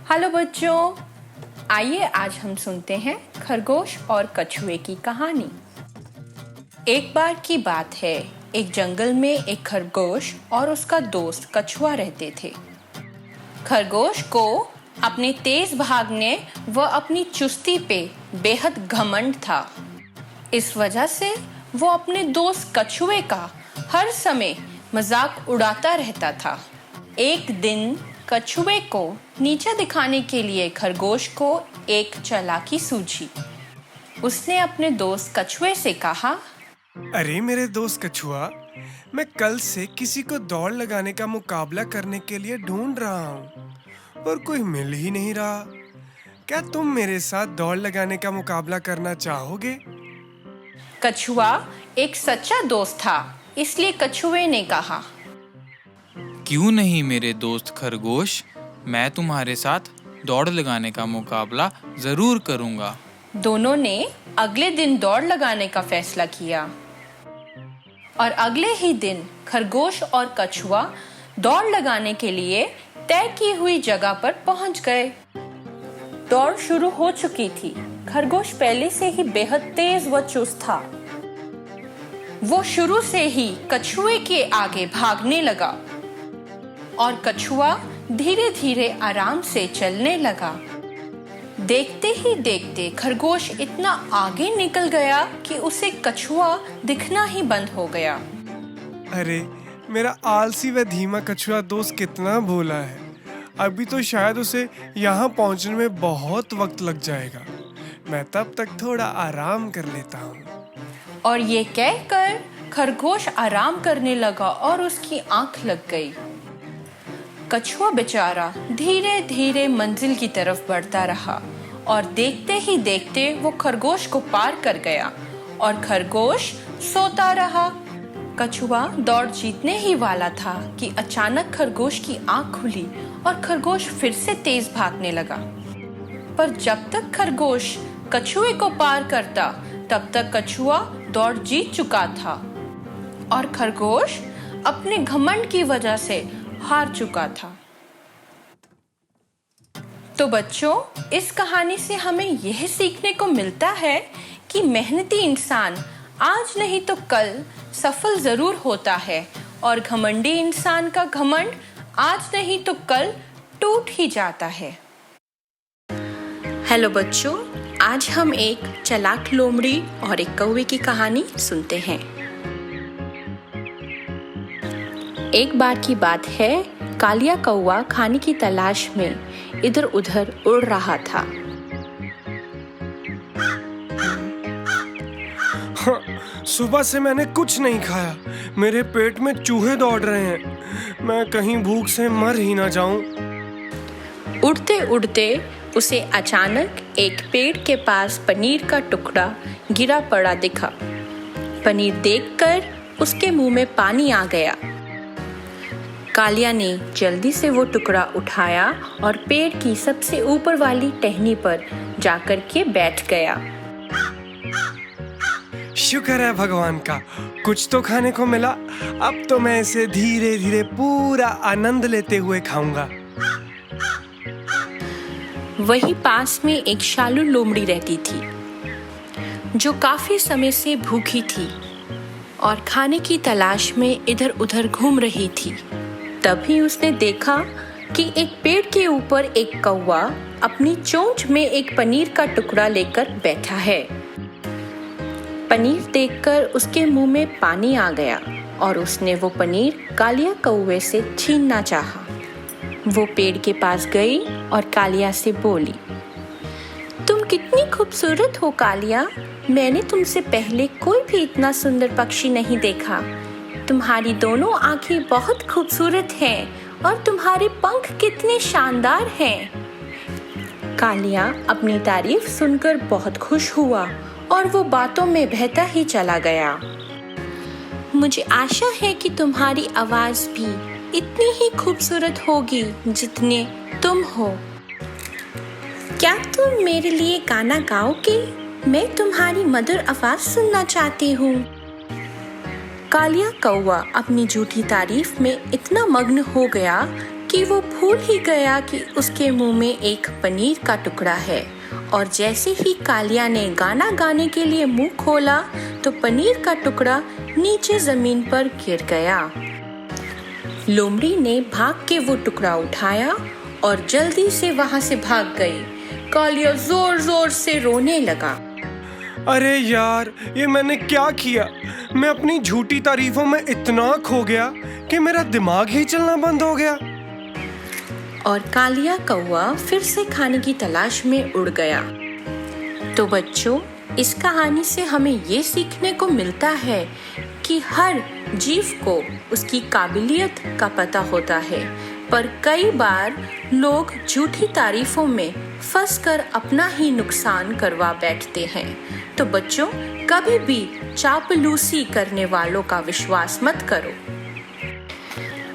Hello बच्चों, आइए आज हम सुनते हैं खरगोश और कछुए की कहानी। एक बार की बात है, एक जंगल में एक खरगोश और उसका दोस्त कछुआ रहते थे। खरगोश को अपने तेज भागने व अपनी चुस्ती पे बेहद घमंड था। इस वजह से वो अपने दोस्त कछुए का हर समय मजाक उड़ाता रहता था। एक दिन कछुए को नीचा दिखाने के लिए खरगोश को एक चालाकी सूझी। उसने अपने दोस्त कछुए से कहा, अरे मेरे दोस्त कछुआ, मैं कल से किसी को दौड़ लगाने का मुकाबला करने के लिए ढूंढ रहा हूँ, पर कोई मिल ही नहीं रहा। क्या तुम मेरे साथ दौड़ लगाने का मुकाबला करना चाहोगे? कछुआ एक सच्चा दोस्त था, इसलिए कछुए ने कहा, क्यों नहीं मेरे दोस्त खरगोश, मैं तुम्हारे साथ दौड़ लगाने का मुकाबला जरूर करूंगा। दोनों ने अगले दिन दौड़ लगाने का फैसला किया और अगले ही दिन खरगोश और कछुआ दौड़ लगाने के लिए तय की हुई जगह पर पहुंच गए। दौड़ शुरू हो चुकी थी। खरगोश पहले से ही बेहद तेज व चुस्त था। वो शुरू से ही कछुए के आगे भागने लगा और कछुआ धीरे धीरे आराम से चलने लगा। देखते ही देखते खरगोश इतना आगे निकल गया कि उसे कछुआ दिखना ही बंद हो गया। अरे मेरा आलसी व धीमा कछुआ दोस्त कितना भोला है। अभी तो शायद उसे यहाँ पहुँचने में बहुत वक्त लग जाएगा। मैं तब तक थोड़ा आराम कर लेता हूँ। और ये कहकर खरगोश आराम करने लगा और उसकी आंख लग गई। कछुआ बेचारा धीरे धीरे मंजिल की तरफ बढ़ता रहा और देखते ही देखते वो खरगोश को पार कर गया और खरगोश सोता रहा। कछुआ दौड़ जीतने ही वाला था कि अचानक खरगोश की आंख खुली और खरगोश फिर से तेज भागने लगा। पर जब तक खरगोश कछुए को पार करता, तब तक कछुआ दौड़ जीत चुका था और खरगोश अपने घमंड की वजह से हार चुका था। तो बच्चों, इस कहानी से हमें यह सीखने को मिलता है कि मेहनती इंसान आज नहीं तो कल सफल जरूर होता है और घमंडी इंसान का घमंड आज नहीं तो कल टूट ही जाता है। हेलो बच्चों, आज हम एक चालाक लोमड़ी और एक कौवे की कहानी सुनते हैं। एक बार की बात है, कालिया कौवा खाने की तलाश में इधर उधर उड़ रहा था। सुबह से मैंने कुछ नहीं खाया। मेरे पेट में चूहे दौड़ रहे हैं। मैं कहीं भूख से मर ही ना जाऊं। उड़ते उड़ते उसे अचानक एक पेड़ के पास पनीर का टुकड़ा गिरा पड़ा दिखा। पनीर देखकर उसके मुंह में पानी आ गया। कालिया ने जल्दी से वो टुकड़ा उठाया और पेड़ की सबसे ऊपर वाली टहनी पर जाकर के बैठ गया। शुक्र है भगवान का, कुछ तो खाने को मिला। अब तो मैं इसे धीरे धीरे पूरा आनंद लेते हुए खाऊंगा। वही पास में एक शालू लोमड़ी रहती थी, जो काफी समय से भूखी थी और खाने की तलाश में इधर उधर घूम रही थी। तभी उसने देखा कि एक पेड़ के ऊपर एक कौवा अपनी चोंच में एक पनीर का टुकड़ा लेकर बैठा है। पनीर देखकर उसके मुंह में पानी आ गया और उसने वो पनीर कालिया कौवे से छीनना चाहा। वो पेड़ के पास गई और कालिया से बोली, तुम कितनी खूबसूरत हो कालिया, मैंने तुमसे पहले कोई भी इतना सुंदर पक्षी नहीं देखा। तुम्हारी दोनों आंखें बहुत खूबसूरत हैं और तुम्हारे पंख कितने शानदार हैं। कालिया अपनी तारीफ सुनकर बहुत खुश हुआ और वो बातों में बहता ही चला गया। मुझे आशा है कि तुम्हारी आवाज भी इतनी ही खूबसूरत होगी जितने तुम हो। क्या तुम मेरे लिए गाना गाओगे? मैं तुम्हारी मधुर आवाज सुनना चाहती हूँ। कालिया कौवा अपनी झूठी तारीफ में इतना मग्न हो गया कि वो भूल ही गया कि उसके मुंह में एक पनीर का टुकड़ा है। और जैसे ही कालिया ने गाना गाने के लिए मुंह खोला तो पनीर का टुकड़ा नीचे जमीन पर गिर गया। लोमड़ी ने भाग के वो टुकड़ा उठाया और जल्दी से वहां से भाग गई। कालिया जोर जोर से रोने लगा। अरे यार, ये मैंने क्या किया? मैं अपनी झूठी तारीफों में इतना खो गया कि मेरा दिमाग ही चलना बंद हो गया। और कालिया कौवा फिर से खाने की तलाश में उड़ गया। तो बच्चों, इस कहानी से हमें ये सीखने को मिलता है कि हर जीव को उसकी काबिलियत का पता होता है, पर कई बार लोग झूठी तारीफों में फंसकर अपना ही नुकसान करवा बैठते हैं। तो बच्चों, कभी भी चापलूसी करने वालों का विश्वास मत करो।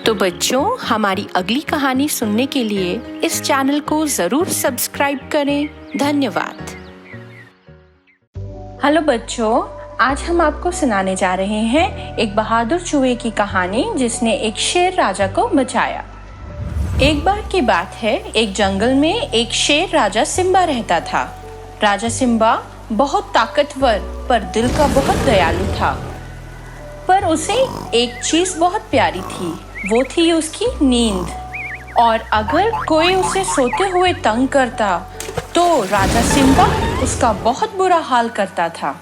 तो बच्चों, हमारी अगली कहानी सुनने के लिए इस चैनल को जरूर सब्सक्राइब करें। धन्यवाद। हेलो बच्चों, आज हम आपको सुनाने जा रहे हैं एक बहादुर चूहे की कहानी जिसने एक शेर राजा को बचाया। एक बार की बात है, एक जंगल में एक शेर राजा सिम्बा रहता था। राजा सिम्बा बहुत ताकतवर पर दिल का बहुत दयालु था। पर उसे एक चीज बहुत प्यारी थी, वो थी उसकी नींद। और अगर कोई उसे सोते हुए तंग करता तो राजा सिम्बा उसका बहुत बुरा हाल करता था।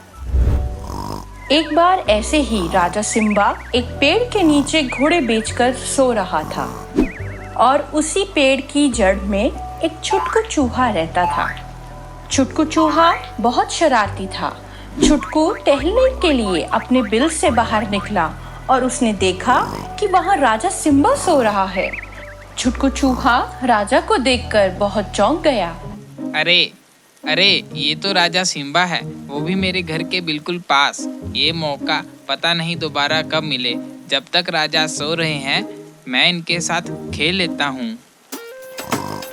एक बार ऐसे ही राजा सिम्बा एक पेड़ के नीचे घोड़े बेचकर सो रहा था और उसी पेड़ की जड़ में एक छुटकू चूहा रहता था। छुटकू चूहा बहुत शरारती था। छुटकू टहलने के लिए अपने बिल से बाहर निकला और उसने देखा कि वहाँ राजा सिम्बा सो रहा है। छुटकू चूहा राजा को देखकर बहुत चौंक गया। अरे ये तो राजा सिम्बा है, वो भी मेरे घर के बिल्कुल पास। ये मौका पता नहीं दोबारा कब मिले। जब तक राजा सो रहे हैं मैं इनके साथ खेल लेता हूँ।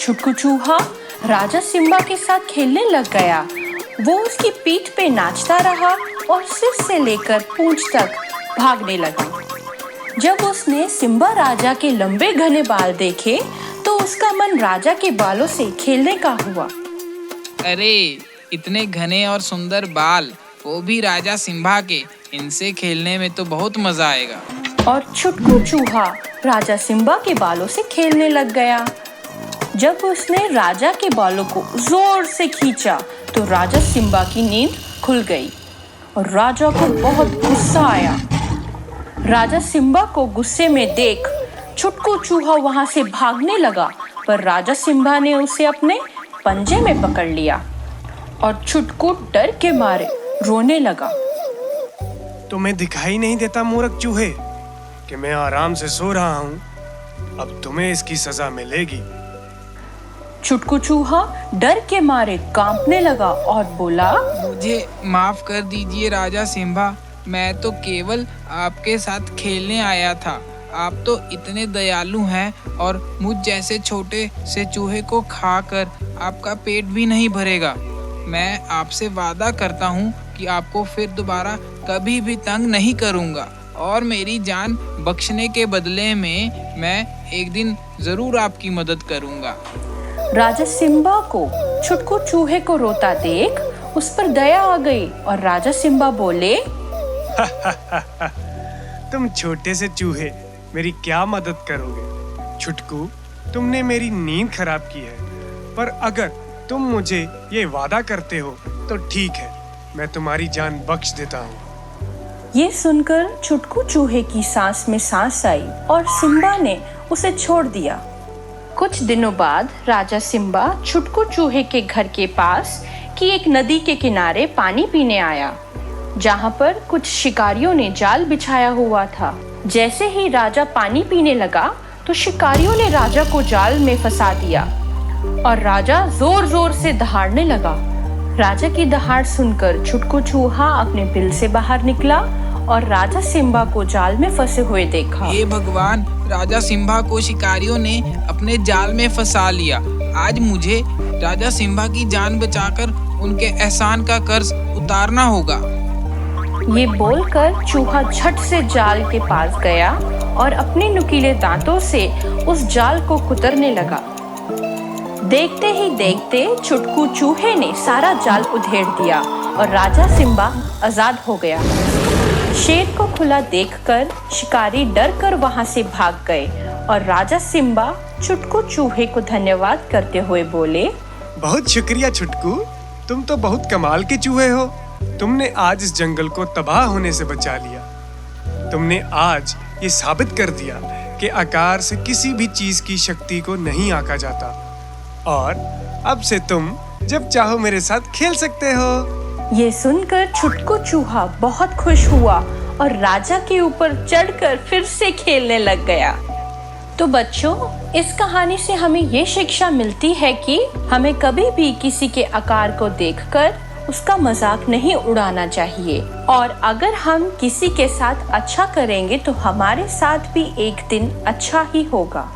छुटकू चूहा राजा सिम्बा के साथ खेलने लग गया। वो उसकी पीठ पे नाचता रहा और सिर से लेकर पूंछ तक भागने लगा। जब उसने सिम्बा राजा के लंबे घने बाल देखे तो उसका मन राजा के बालों से खेलने का हुआ। अरे इतने घने और सुंदर बाल, वो भी राजा सिम्बा के, इनसे खेलने में तो बहुत मजा आएगा। और छुटकू चूहा राजा सिम्बा के बालों से खेलने लग गया। जब उसने राजा के बालों को जोर से खींचा तो राजा सिम्बा की नींद खुल गई और राजा को बहुत गुस्सा आया। राजा सिम्बा को गुस्से में देख छुटकू चूहा वहां से भागने लगा, पर राजा सिम्बा ने उसे अपने पंजे में पकड़ लिया और छुटकू डर के मारे रोने लगा। तुम्हें दिखाई नहीं देता मूर्ख चूहे कि मैं आराम से सो रहा हूँ? अब तुम्हें इसकी सजा मिलेगी। छुटकू चूहा डर के मारे कांपने लगा और बोला, मुझे माफ कर दीजिए राजा सिम्बा, मैं तो केवल आपके साथ खेलने आया था। आप तो इतने दयालु हैं और मुझ जैसे छोटे से चूहे को खाकर आपका पेट भी नहीं भरेगा। मैं आपसे वादा करता हूँ कि आपको फिर दोबारा कभी भी तंग नहीं करूँगा और मेरी जान बख्शने के बदले में मैं एक दिन जरूर आपकी मदद करूँगा। राजा सिम्बा को छुटकू चूहे को रोता देख उस पर दया आ गई और राजा सिम्बा बोले, तुम छोटे से चूहे मेरी क्या मदद करोगे? छुटकू, तुमने मेरी नींद खराब की है, पर अगर तुम मुझे ये वादा करते हो तो ठीक है, मैं तुम्हारी जान बख्श देता हूँ। ये सुनकर छुटकू चूहे की सांस में सांस आई और सिम्बा ने उसे छोड़ दिया। कुछ दिनों बाद राजा सिम्बा छुटकू चूहे के घर के पास की एक नदी के किनारे पानी पीने आया, जहाँ पर कुछ शिकारियों ने जाल बिछाया हुआ था। जैसे ही राजा पानी पीने लगा तो शिकारियों ने राजा को जाल में फंसा दिया और राजा जोर जोर से दहाड़ने लगा। राजा की दहाड़ सुनकर छुटकू चूहा अपने बिल से बाहर निकला और राजा सिम्बा को जाल में फंसे हुए देखा। हे भगवान, राजा सिम्बा को शिकारियों ने अपने जाल में फंसा लिया। आज मुझे राजा सिम्बा की जान बचाकर उनके एहसान का कर्ज उतारना होगा। ये बोलकर चूहा झट से जाल के पास गया और अपने नुकीले दांतों से उस जाल को कुतरने लगा। देखते ही देखते छुटकू चूहे ने सारा जाल उधेड़ दिया और राजा सिम्बा आजाद हो गया। शेर को खुला देखकर शिकारी डर कर वहां से भाग गए और राजा सिम्बा छुटकू चूहे को धन्यवाद करते हुए बोले, बहुत शुक्रिया छुटकू, तुम तो बहुत कमाल के चूहे हो। तुमने आज इस जंगल को तबाह होने से बचा लिया। तुमने आज ये साबित कर दिया कि आकार से किसी भी चीज की शक्ति को नहीं आंका जाता और अब से तुम जब चाहो मेरे साथ खेल सकते हो। ये सुनकर छुटकू चूहा बहुत खुश हुआ और राजा के ऊपर चढ़कर फिर से खेलने लग गया। तो बच्चों, इस कहानी से हमें ये शिक्षा मिलती है कि हमें कभी भी किसी के आकार को देखकर उसका मजाक नहीं उड़ाना चाहिए और अगर हम किसी के साथ अच्छा करेंगे तो हमारे साथ भी एक दिन अच्छा ही होगा।